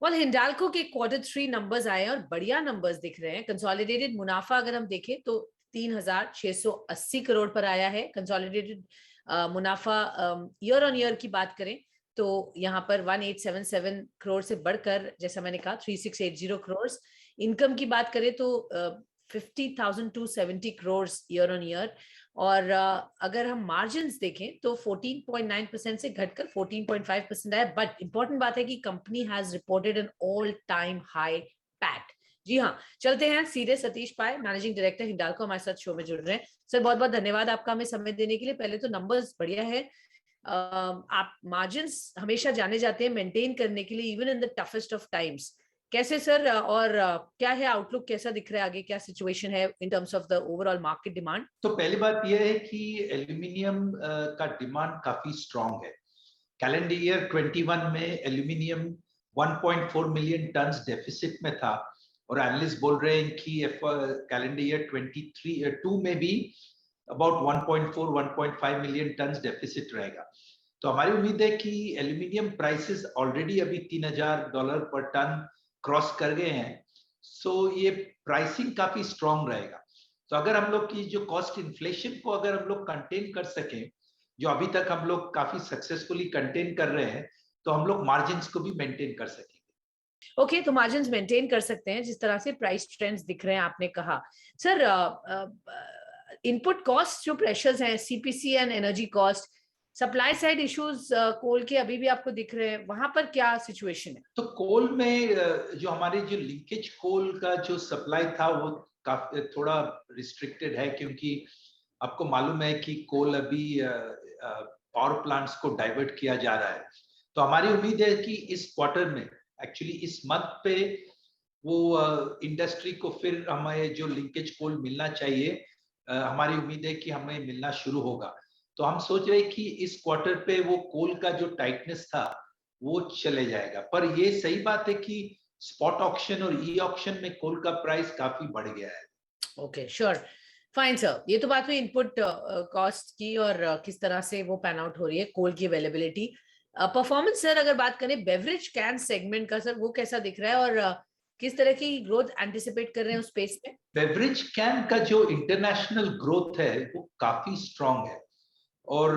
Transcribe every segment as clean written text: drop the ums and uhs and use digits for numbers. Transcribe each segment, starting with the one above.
Well Hindalco के Q3 numbers आए हैं और बढ़िया नंबर्स दिख रहे हैं। कंसोलिडेटेड मुनाफा अगर हम देखें तो 3,680 करोड़ पर आया है। कंसोलिडेटेड मुनाफा ईयर ऑन ईयर की बात करें तो यहाँ पर 1877 करोड़ से बढ़कर, जैसा मैंने कहा, 3680 करोड़। इनकम की बात करें तो 50,270 करोड़ ईयर ऑन ईयर। और अगर हम मार्जिन्स देखें तो 14.9% से घटकर 14.5% आया। बट इंपॉर्टेंट बात है कि company has reported an all time high PAT. जी हाँ, चलते हैं सीधे। सतीश पाय, मैनेजिंग डायरेक्टर हिंडाल्को, हमारे साथ शो में जुड़ रहे हैं। सर बहुत बहुत धन्यवाद आपका हमें समय देने के लिए। पहले तो नंबर्स बढ़िया है। आप मार्जिन्स हमेशा जाने जाते हैं मेंटेन करने के लिए even in the toughest of times. कैसे सर, और क्या है आउटलुक, कैसा दिख रहा है आगे, क्या सिचुएशन है in terms of the overall market demand? तो पहली बात यह है कि एल्यूमिनियम का डिमांड काफी स्ट्रांग है। कैलेंडर ईयर 21 में एल्यूमिनियम 1.4 मिलियन टन्स डेफिसिट में था और एनालिस्ट बोल रहे हैं कि कैलेंडर ईयर 22 में भी अबाउट 1.4-1.5 मिलियन टन्स डेफिसिट रहेगा। तो हमारी उम्मीद है कि एल्यूमिनियम प्राइसेस ऑलरेडी अभी $3,000 पर टन क्रॉस कर गए हैं। सो ये प्राइसिंग काफी स्ट्रांग रहेगा। तो अगर हम लोग की जो कॉस्ट इन्फ्लेशन को अगर हम लोग कंटेन कर सकें, जो अभी तक हम लोग काफी सक्सेसफुली कंटेन कर रहे हैं, तो हम लोग मार्जिन्स को भी मेंटेन कर सकेंगे। ओके, तो मार्जिन्स मेंटेन कर सकते हैं जिस तरह से प्राइस ट्रेंड्स दिख रहे हैं, आपने कहा। सर इनपुट कॉस्ट जो प्रेशर्स हैं, CPC and energy cost, supply side issues coal के अभी भी आपको दिख रहे हैं, वहां पर क्या सिचुएशन है? तो कोल में जो हमारे जो लिंकेज कोल का जो सप्लाई था वो काफी थोड़ा रिस्ट्रिक्टेड है, क्योंकि आपको मालूम है कि कोल अभी पावर प्लांट्स को डाइवर्ट किया जा रहा है। तो हमारी उम्मीद है कि इस क्वार्टर में, एक्चुअली इस मंथ पे, वो इंडस्ट्री को फिर हमें जो लिंकेज कोल मिलना चाहिए, हमारी उम्मीद है कि हमें मिलना शुरू होगा। तो हम सोच रहे हैं कि इस क्वार्टर पे वो कोल का जो टाइटनेस था वो चले जाएगा। पर ये सही बात है कि स्पॉट ऑक्शन और ई ऑक्शन में कोल का प्राइस काफी बढ़ गया है। Okay, sure, fine sir. ये तो बात हुई इनपुट कॉस्ट की और किस तरह से वो पैन आउट हो रही है कोल की अवेलेबिलिटी। परफॉर्मेंस सर अगर बात करें बेवरेज कैन सेगमेंट का, सर वो कैसा दिख रहा है और किस तरह की ग्रोथ एंटिसिपेट कर रहे हैं उस स्पेस में? बेवरेज कैन का जो इंटरनेशनल ग्रोथ है वो काफी स्ट्रांग है। और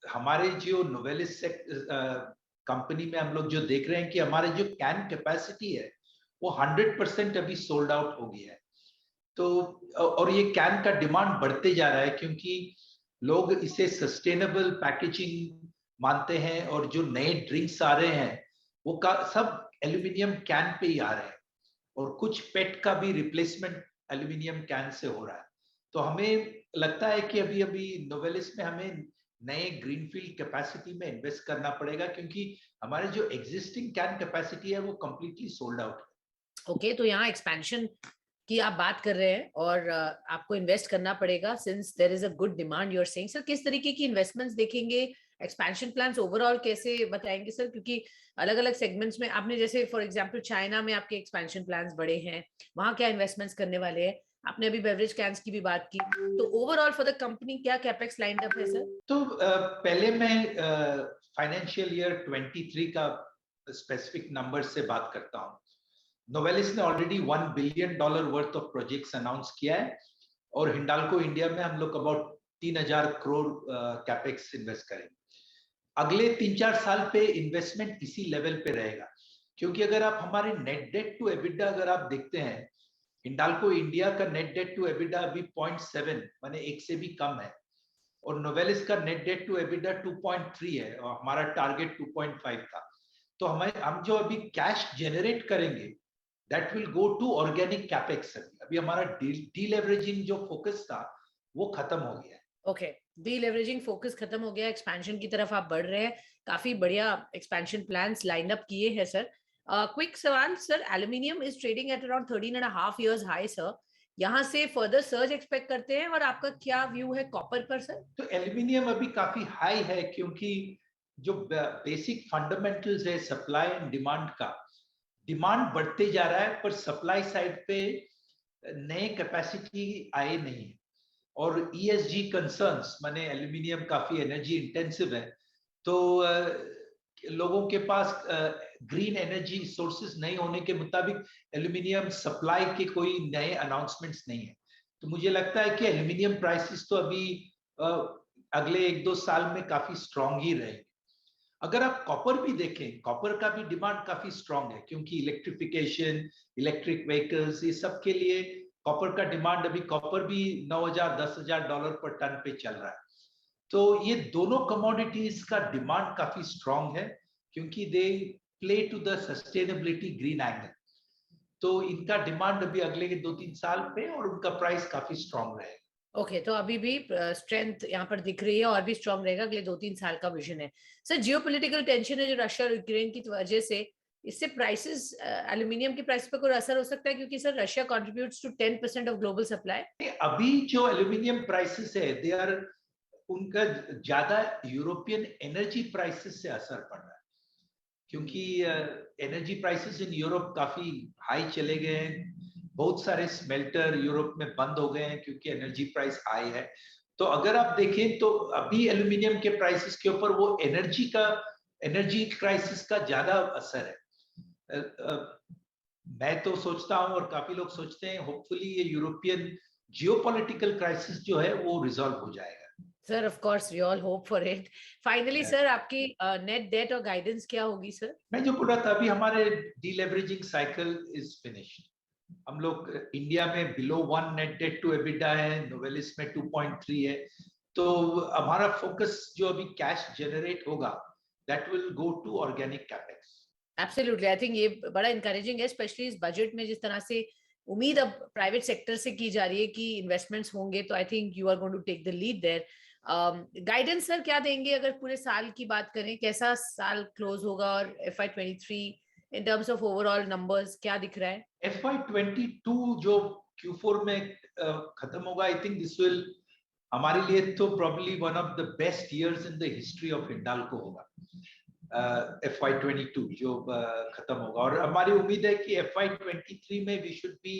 हमारे जो नोवेलिस कंपनी में हम लोग जो देख रहे हैं कि हमारे जो कैन कैपेसिटी है वो 100% अभी सोल्ड आउट हो गया है। तो और ये कैन का डिमांड बढ़ते जा रहा है, क्योंकि लोग इसे सस्टेनेबल पैकेजिंग मानते हैं और जो नए ड्रिंक्स आ रहे हैं वो सब एल्यूमिनियम कैन पे ही आ रहे हैं, और कुछ पेट का भी रिप्लेसमेंट एल्यूमिनियम कैन से हो रहा है। तो हमें लगता है कि अभी अभी नोवेलिस में हमें नए ग्रीनफील्ड कैपेसिटी में इन्वेस्ट करना पड़ेगा, क्योंकि हमारे जो एग्जिस्टिंग कैन कैपेसिटी है वो कंप्लीटली सोल्ड आउट है। ओके, तो यहाँ एक्सपेंशन की आप बात कर रहे हैं और आपको इन्वेस्ट करना पड़ेगा since there is a good demand, you are saying. Sir किस तरीके की इन्वेस्टमेंट्स देखेंगे, एक्सपेंशन प्लान्स ओवरऑल कैसे बताएंगे सर? क्योंकि अलग अलग सेगमेंट्स में आपने, जैसे फॉर एग्जांपल चाइना में आपके एक्सपेंशन प्लान्स बड़े हैं, वहां क्या इन्वेस्टमेंट्स करने वाले हैं? आपने अभी बेवरेज कैंस की भी बात की, तो ओवरऑल फॉर द कंपनी क्या कैपेक्स लाइंड अप है सर? तो पहले मैं फाइनेंशियल ईयर 23 का स्पेसिफिक नंबर से बात करता हूँ। नोवेलिस ने already $1 billion worth of projects announce किया है, और हिंडाल्को इंडिया में हम लोग अबाउट 3,000 करोड़ कैपेक्स इन्वेस्ट करेंगे। अगले 3-4 साल पे इन्वेस्टमेंट इसी लेवल पे रहेगा, क्योंकि अगर आप हमारे नेट डेट टू एबिटा अगर आप देखते हैं, हिंडाल्को इंडिया का नेट डेट टू एबिटा अभी 0.7 माने 1 से भी कम है, और नोवेलिस का नेट डेट टू एबिटा 2.3 है, और हमारा टारगेट 2.5 था। तो हम जो अभी कैश जनरेट करेंगे that will go to organic capex. अभी हमारा डीलेवरेजिंग जो फोकस था वो खत्म हो गया है। ओके, डीलेवरेजिंग फोकस खत्म हो गया, एक्सपेंशन की तरफ आप बढ़ रहे हैं। काफी बढ़िया एक्सपेंशन प्लान्स लाइन अप किए हैं सर। क्विक सवाल sir, aluminium is trading at around 13.5 years high sir, यहाँ से फर्दर सर्ज एक्सपेक्ट करते हैं और आपका क्या व्यू है कॉपर पर सर? तो एल्यूमिनियम अभी काफी हाई है, क्योंकि जो बेसिक फंडामेंटल्स है सप्लाई एंड डिमांड का, डिमांड बढ़ते जा रहा है पर सप्लाई साइड पे नए कैपेसिटी आए नहीं है। और ईएसजी कंसर्न्स माने एल्यूमिनियम काफी एनर्जी इंटेंसिव है, तो लोगों के पास ग्रीन एनर्जी सोर्सेज नहीं होने के मुताबिक एल्यूमिनियम सप्लाई के कोई नए अनाउंसमेंट्स नहीं है। तो मुझे लगता है कि एल्यूमिनियम प्राइसेस तो अभी अगले 1-2 साल में काफी स्ट्रांग ही रहेंगे। अगर आप कॉपर भी देखें, कॉपर का भी डिमांड काफी स्ट्रांग है, क्योंकि इलेक्ट्रिफिकेशन, इलेक्ट्रिक व्हीकल्स, ये सब के लिए कॉपर का डिमांड, अभी कॉपर भी $9,000-10,000 पर टन पे चल रहा है। तो ये दोनों कमोडिटीज का डिमांड काफी स्ट्रांग है, क्योंकि they play to the sustainability green angle. तो इनका डिमांड अभी अगले के 2-3 साल पे, और उनका प्राइस काफी स्ट्रांग रहेगा। ओके, तो अभी भी स्ट्रेंथ यहाँ पर दिख रही है और भी स्ट्रांग रहेगा, अगले 2-3 साल का विजन है। सर, जियोपॉलिटिकल टेंशन है जो रशिया और यूक्रेन की वजह से, इससे प्राइसेस, एल्यूमिनियम की प्राइस पर कोई असर हो सकता है? क्योंकि sir Russia contributes to 10% of global supply. अभी जो एल्यूमिनियम प्राइसेस है, दे आर, उनका ज्यादा यूरोपियन एनर्जी प्राइसेस से असर पड़ रहा है, क्योंकि एनर्जी प्राइसेस इन यूरोप काफी हाई चले गए हैं। बहुत सारे स्मेल्टर यूरोप में बंद हो गए हैं क्योंकि एनर्जी प्राइस हाई है। तो अगर आप देखें तो अभी एल्यूमिनियम के प्राइसेस के ऊपर वो एनर्जी क्राइसिस का ज्यादा असर है। मैं तो सोचता हूं, और काफी लोग सोचते हैं, होपफुली ये यूरोपियन जियोपॉलिटिकल क्राइसिस जो है वो रिजॉल्व हो जाएगा। Sir, of course we all hope for it. Finally sir, आपकी नेट डेट और गाइडेंस क्या होगी सर? मैं जो बोल रहा था, अभी हमारे डीलेवरेजिंग साइकिल इज फिनिश्ड। हम लोग इंडिया में below 1 net debt to EBITDA है, नोवेलिस में 2.3 है। तो हमारा फोकस जो अभी कैश जनरेट होगा, that will go to organic capex. Absolutely, I think ये बड़ा इंकरेजिंग है, स्पेशली इस बजट में जिस तरह से उम्मीद अब प्राइवेट सेक्टर से की जा रही है कि इन्वेस्टमेंट्स होंगे, तो I think you are going to take the lead there. Guidance sir क्या देंगे अगर पूरे साल की बात करें, कैसा साल क्लोज होगा, और FY23 in terms of overall numbers क्या दिख रहा है? FY22 जो Q4 में खत्म होगा, आई थिंक दिस विल हमारे लिए तो probably one of the best years in the history of Hindalco होगा। FY22 जो खत्म होगा, और हमारी उम्मीद है कि FY23 में we should be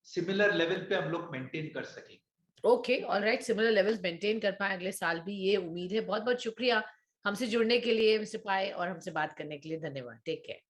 similar level पे हम लोग मेंटेन कर सकेंगे। Okay, alright, similar levels maintain कर पाए अगले साल भी, ये उम्मीद है। बहुत बहुत शुक्रिया हमसे जुड़ने के लिए मिस्टर पाई, और हमसे बात करने के लिए धन्यवाद। Take care.